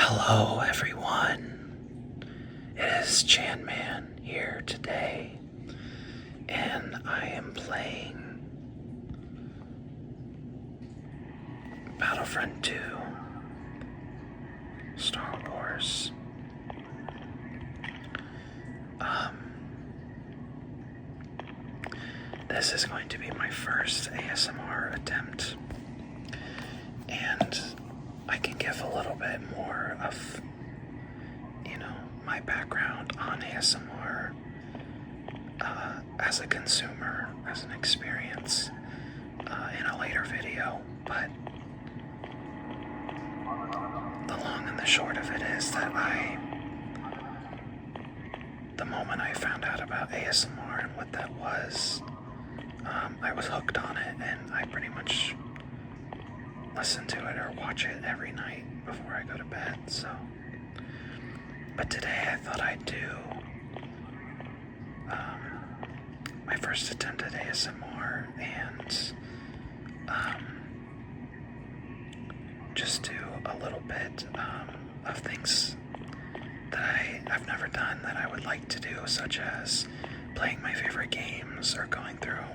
Hello, everyone. It is Chan Man here today, and I am playing Battlefront 2 Star Wars. This is going to be my first ASMR attempt, and I can give a little bit more of, my background on ASMR as a consumer, as an experience in a later video, but the long and the short of it is that the moment I found out about ASMR and what that was, I was hooked on it, and I pretty much listen to it or watch it every night before I go to bed. But today I thought I'd do my first attempt at ASMR and just do a little bit of things that I've never done that I would like to do, such as playing my favorite games or going through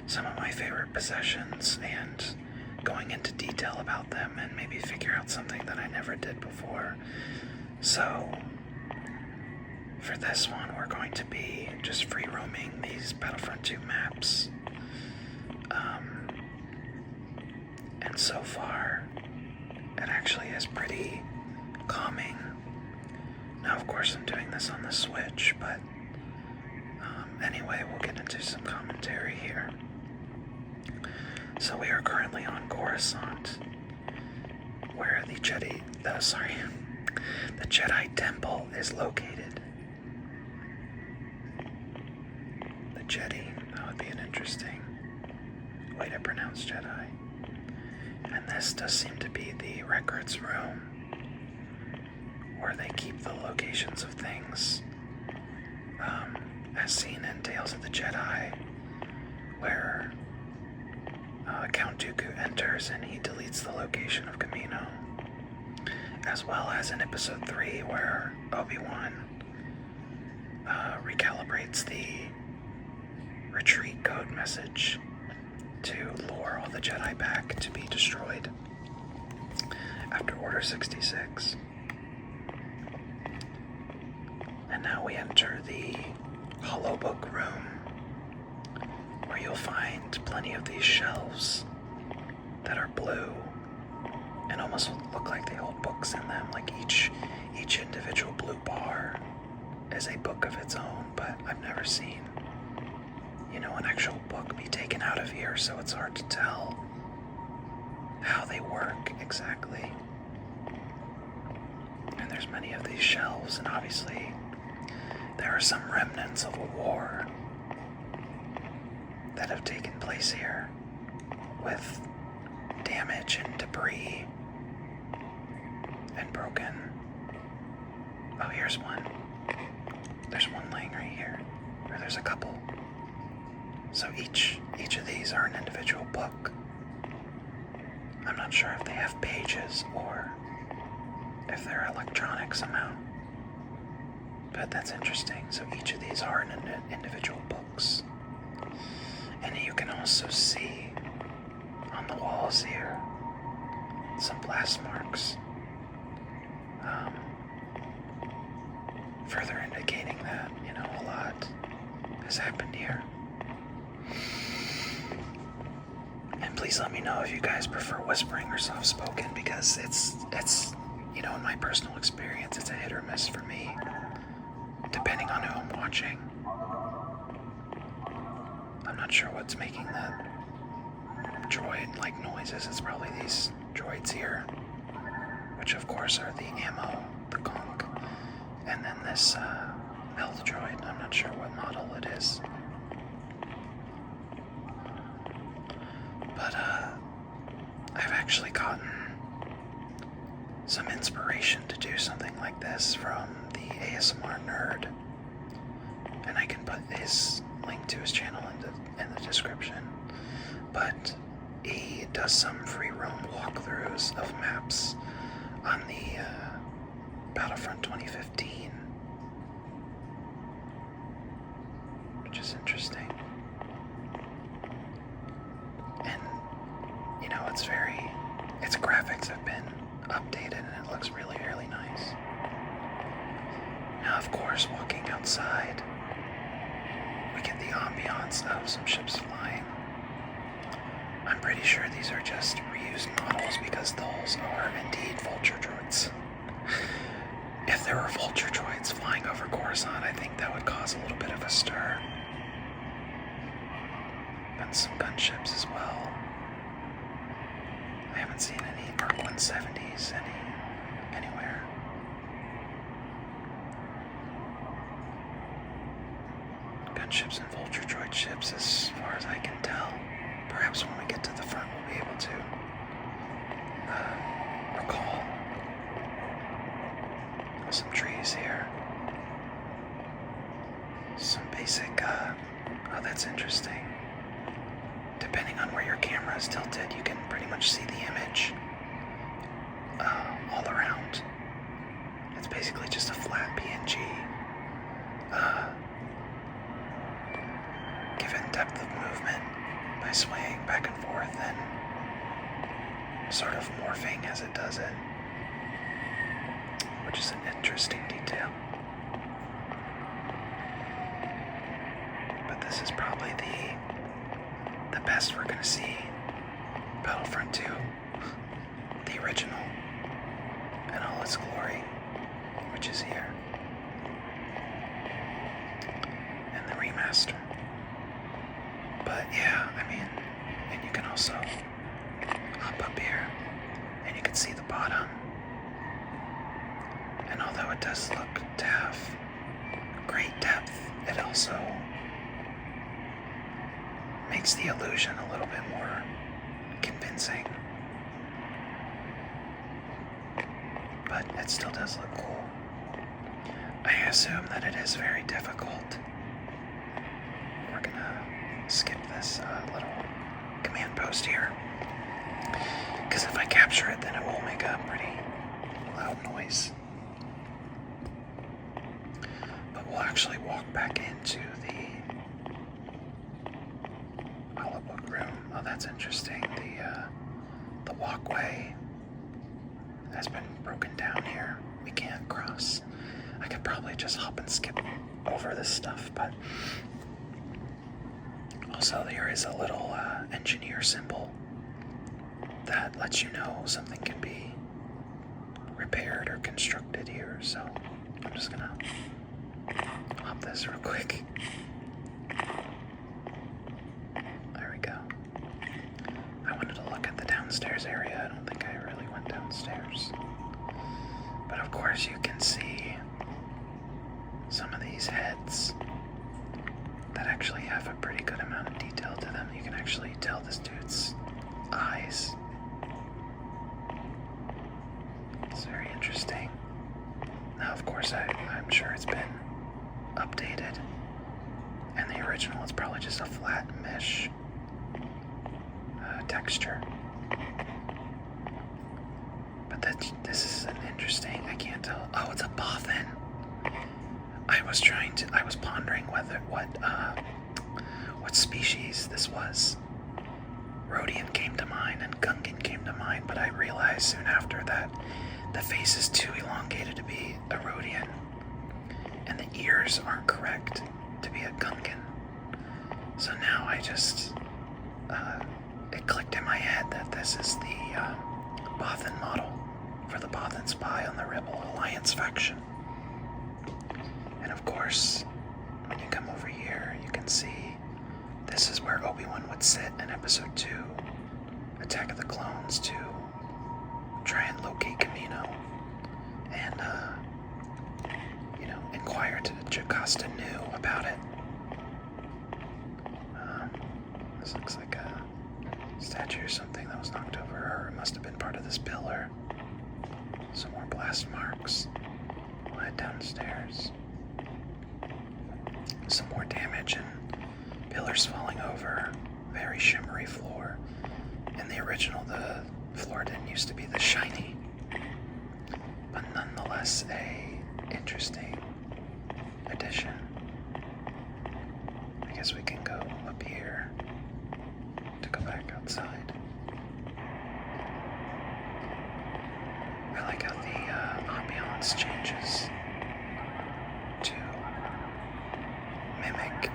some of my favorite possessions and going into detail about them and maybe figure out something that I never did before. So for this one, we're going to be just free roaming these Battlefront 2 maps. And so far, it actually is pretty calming. Now, of course, I'm doing this on the Switch, but anyway, we'll get into some commentary here. So we are currently on Coruscant, where the Jedi Temple is located. The Jedi, that would be an interesting way to pronounce Jedi. And this does seem to be the records room, where they keep the locations of things, as seen in Tales of the Jedi, where Count Dooku enters and he deletes the location of Kamino, as well as in Episode 3 where Obi-Wan recalibrates the retreat code message to lure all the Jedi back to be destroyed after Order 66. And now we enter the holobook room, where you'll find plenty of these shelves that are blue and almost look like they hold books in them. Like each individual blue bar is a book of its own, but I've never seen, an actual book be taken out of here, so it's hard to tell how they work exactly. And there's many of these shelves, and obviously there are some remnants of a war that have taken place here, with damage and debris and broken. Oh, here's one. There's one laying right here. Or there's a couple. So each of these are an individual book. I'm not sure if they have pages or if they're electronic somehow. But that's interesting. So each of these are individual books. And you can also see on the walls here some blast marks, further indicating that, a lot has happened here. And please let me know if you guys prefer whispering or soft-spoken, because it's in my personal experience, it's a hit or miss for me, depending on who I'm watching. I'm not sure what's making that droid-like noises. It's probably these droids here, which of course are the ammo, the conch, and then this health droid. I'm not sure what model it is. But I've actually gotten some inspiration to do something like this from the ASMR nerd, and I can put his link to his channel in the description. But he does some free roam walkthroughs of maps on the Battlefront 2015, which is interesting. And, you know, its graphics have been updated and it looks really, really nice. Now, of course, walking outside, we get the ambiance of some ships flying. I'm pretty sure these are just reused models because those are indeed vulture droids. If there were vulture droids flying over Coruscant, I think that would cause a little bit of a stir. And some gunships as well. I haven't seen any Mark 170s anywhere. Gunships and vulture droid ships as far as I can tell. Perhaps when we get to the front we'll be able to recall. Some trees here. Some basic, oh, that's interesting. Depending on where your camera is tilted, you can pretty much see the image all around. It's basically just a flat PNG. Given depth of movement by swaying back and forth and sort of morphing as it does it, which is an interesting detail. But this is probably the best we're gonna see Battlefront 2, the original, in all its glory, which is here, and the remaster. But yeah, I mean, and you can also hop up here, and you can see the bottom. And although it does look to have great depth, it also makes the illusion a little bit more convincing. But it still does look cool. I assume that it is very difficult. We're gonna skip this little command post here, because if I capture it, then it will make a pretty loud noise. But we'll actually walk back into the holobook room. Oh, that's interesting. The walkway has been broken down here. We can't cross. I could probably just hop and skip over this stuff, but also there is a little engineer symbol that lets you know something can be repaired or constructed here, so I'm just gonna hop this real quick. There we go. I wanted to look at the downstairs area. I don't think I really went downstairs. But of course you can see some of these heads that actually have a pretty good amount of detail to them. You can actually tell this dude's eyes. It's very interesting. Now, of course, I'm sure it's been updated. And the original is probably just a flat mesh texture. But this is an interesting, I can't tell. Oh, it's a Bothan. I was pondering what species this was. Rhodian came to mind and Gungan came to mind, but I realized soon after that the face is too elongated to be a Rhodian, and the ears aren't correct to be a Gungan. So now I just, it clicked in my head that this is the Bothan model for the Bothan spy on the Rebel Alliance faction. And of course, when you come over here, you can see this is where Obi-Wan would sit in Episode 2, Attack of the Clones, to try and locate Camino and, inquire to Jocasta Nu about it. This looks like a statue or something that was knocked over, or it must have been part of this pillar. Some more blast marks. We'll head downstairs. Some more damage and pillars falling over. Very shimmery floor. In the original, the floor didn't used to be this shiny. but nonetheless a interesting addition. I guess we can go up here to go back outside. I like how the ambiance changes to mimic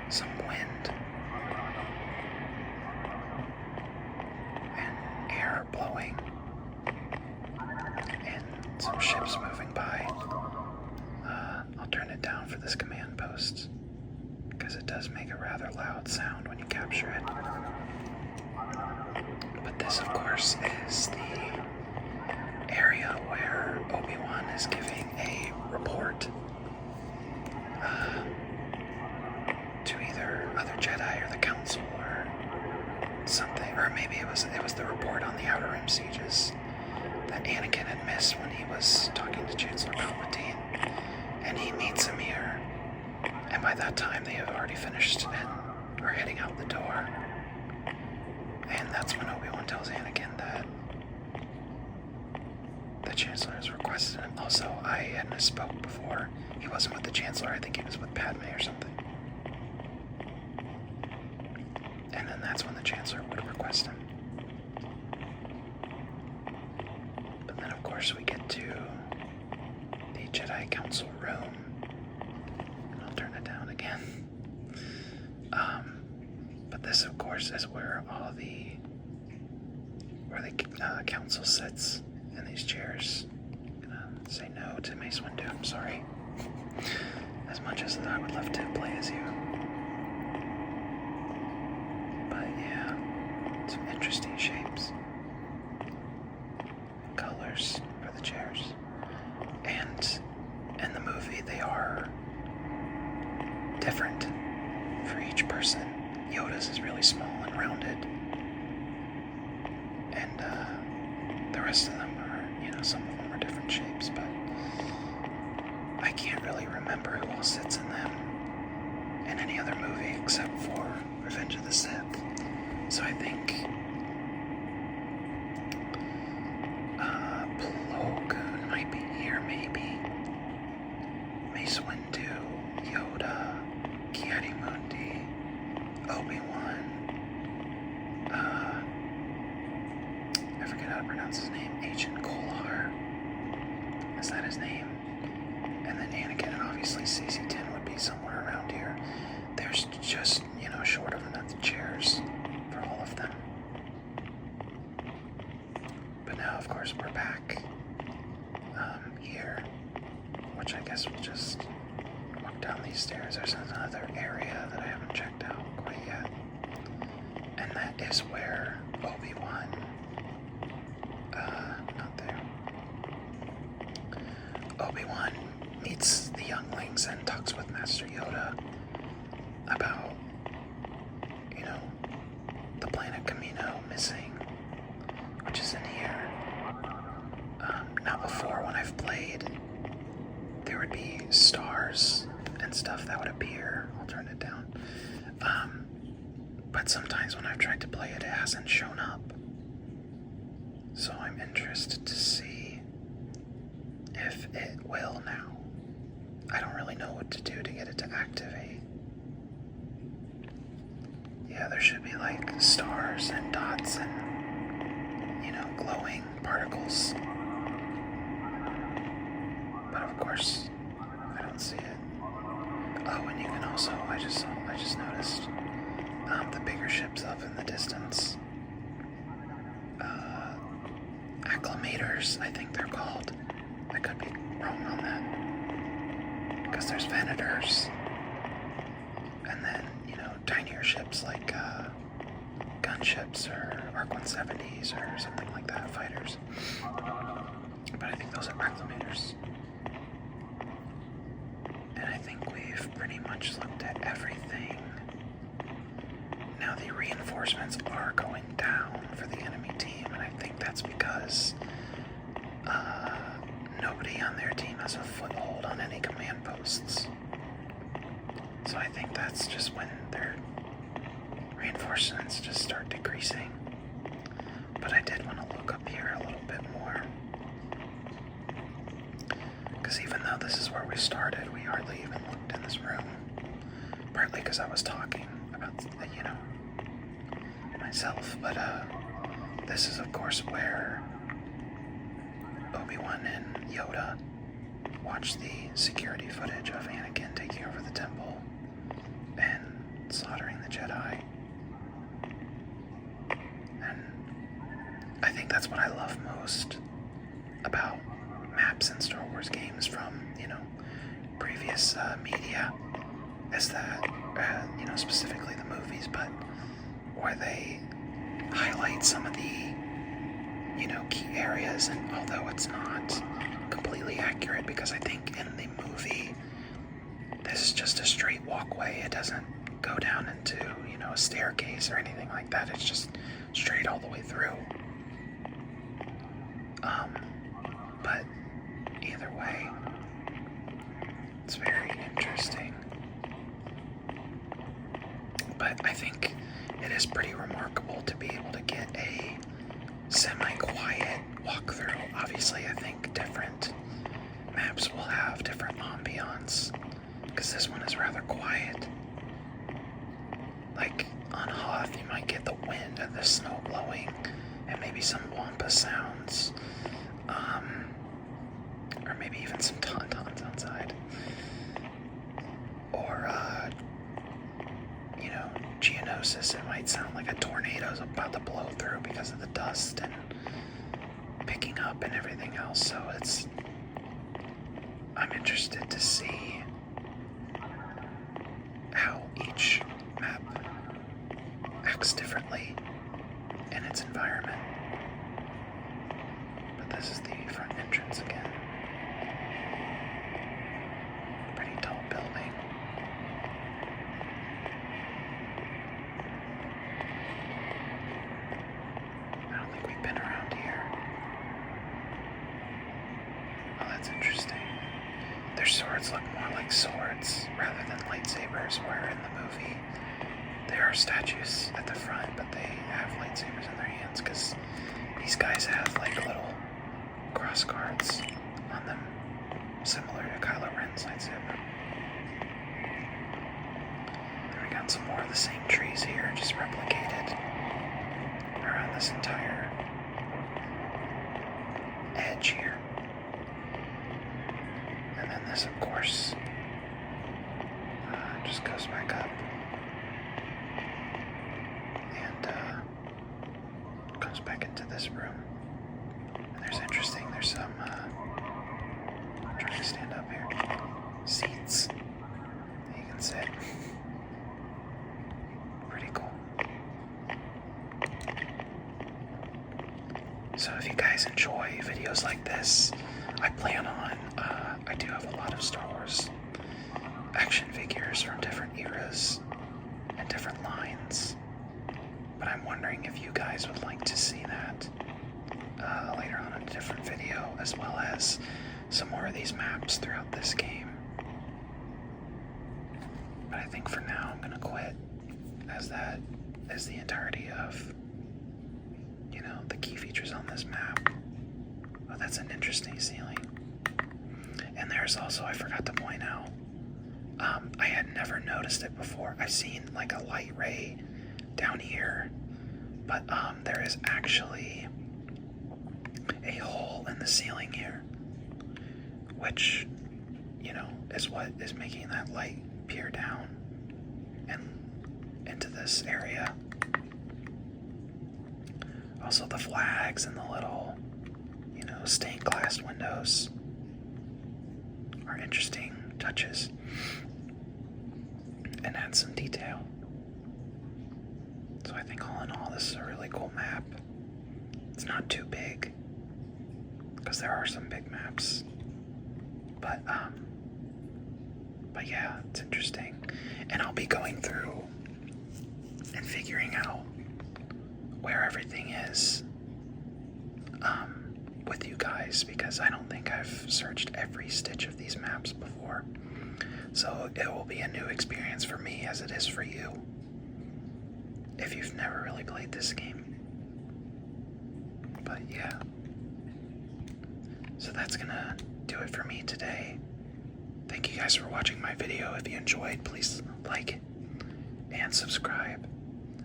some wind and air blowing and some ships moving by. I'll turn it down for this command post because it does make a rather loud sound when you capture it. But this, of course, is the area where Obi-Wan is giving a report to either other Jedi or the Council or something, or maybe it was the report on the Outer Rim sieges that Anakin had missed when he was talking to Chancellor Palpatine, and he meets him here, and by that time they have already finished and are heading out the door, and that's when Obi-Wan tells Anakin that the Chancellor has requested him. Also, I had misspoke before. He wasn't with the Chancellor, I think he was with Padme or something. And then that's when the Chancellor would request him. But then, of course, we get to the Jedi Council room. And I'll turn it down again. But this, of course, is where the Council sits in these chairs. I'm gonna say no to Mace Windu, I'm sorry. As much as I would love to play as you. But yeah, some interesting shapes. Colors for the chairs. And in the movie, they are different for each person. Yoda's is really small and rounded. And the rest of them are, some of them are different shapes, but I can't really remember who all sits in them in any other movie except for Revenge of the Sith. So I think Plo Koon might be here, maybe. Mace Windu, Yoda, Ki-Adi-Mundi, Obi-Wan, I forget how to pronounce his name, Agent Kolar. Is that his name? And then Anakin, and obviously CC-10 would be somewhere around here. There's just, short of enough chairs for all of them. But now, of course, we're back here, which I guess we'll just walk down these stairs. There's another area that I haven't checked out quite yet. And that is where Obi-Wan, not there. Obi-Wan meets the younglings and talks with Master Yoda about, the planet Camino missing, which is in here. Now before, when I've played, there would be stars and stuff that would appear. I'll turn it down. But sometimes when I've tried to play it, it hasn't shown up. So I'm interested to see if it will now. I don't really know what to do to get it to activate. Yeah, there should be like stars and dots and, glowing particles. But of course, I don't see it. Oh, and you can also, I just noticed, the bigger ships up in the distance. Acclimators, I think they're called. I could be wrong on that. Because there's Venators. And then, tinier ships like gunships or ARC-170s or something like that, fighters. But I think those are acclimators. And I think we've pretty much looked at everything. Now the reinforcements are going down for the enemy team, and I think that's because nobody on their team has a foothold on any command posts. So I think that's just when their reinforcements just start decreasing. But I did want to look up here a little bit more. started, we hardly even looked in this room. Partly because I was talking about, myself, but this is of course where Obi-Wan and Yoda watch the security footage of Anakin taking over the temple and slaughtering the Jedi. And I think that's what I love most about maps in Star Wars games from, previous media, is that, specifically the movies, but where they highlight some of the, key areas, and although it's not completely accurate, because I think in the movie, this is just a straight walkway, it doesn't go down into, a staircase or anything like that, it's just straight all the way through. But either way, it's very interesting. But I think it is pretty remarkable to be able to get a semi-quiet walkthrough. Obviously, I think different maps will have different ambiance, because this one is rather quiet. Like on Hoth, you might get the wind and the snow blowing, and maybe some wampa sounds, or maybe even some tauntauns outside. Or, Geonosis, it might sound like a tornado's about to blow through because of the dust and picking up and everything else. So I'm interested to see how each map acts differently in its environment. But this is the front entrance again. Pretty tall building. I don't think we've been around here. Oh, that's interesting. Their swords look more like swords rather than lightsabers, where in the movie there are statues at the front, but they have lightsabers in their hands, because these guys have like little cross guards on them, similar to Kylo Ren's lightsaber. Then we got some more of the same trees here, just replicated around this entire edge here. And then this, of course, just goes back up and goes back into this room. And there's some, I'm trying to stand up here, seats that you can sit. Pretty cool. So if you guys enjoy videos like this, I plan on, I do have a lot of Star Wars action figures from different eras and different lines, but I'm wondering if you guys would like to see that later on in a different video, as well as some more of these maps throughout this game. But I think for now I'm gonna quit, as that is the entirety of, the key features on this map. Oh, that's an interesting ceiling. And there's also, I forgot to point out, I had never noticed it before. I've seen like a light ray down here, but there is actually a hole in the ceiling here, which, is what is making that light peer down and into this area. Also the flags and the little, stained glass windows are interesting touches and add some detail. So I think all in all, this is a really cool map. It's not too big, because there are some big maps, but yeah, it's interesting. And I'll be going through and figuring out where everything is with you guys, because I don't think I've searched every stitch of these maps before. So it will be a new experience for me, as it is for you, if you've never really played this game. But yeah. So that's gonna do it for me today. Thank you guys for watching my video. If you enjoyed, please like and subscribe.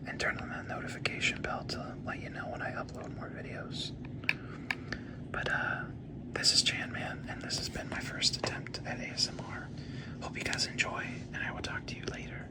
And turn on that notification bell to let you know when I upload more videos. But, this is Chan Man, and this has been my first attempt at ASMR. Hope you guys enjoy, and I will talk to you later.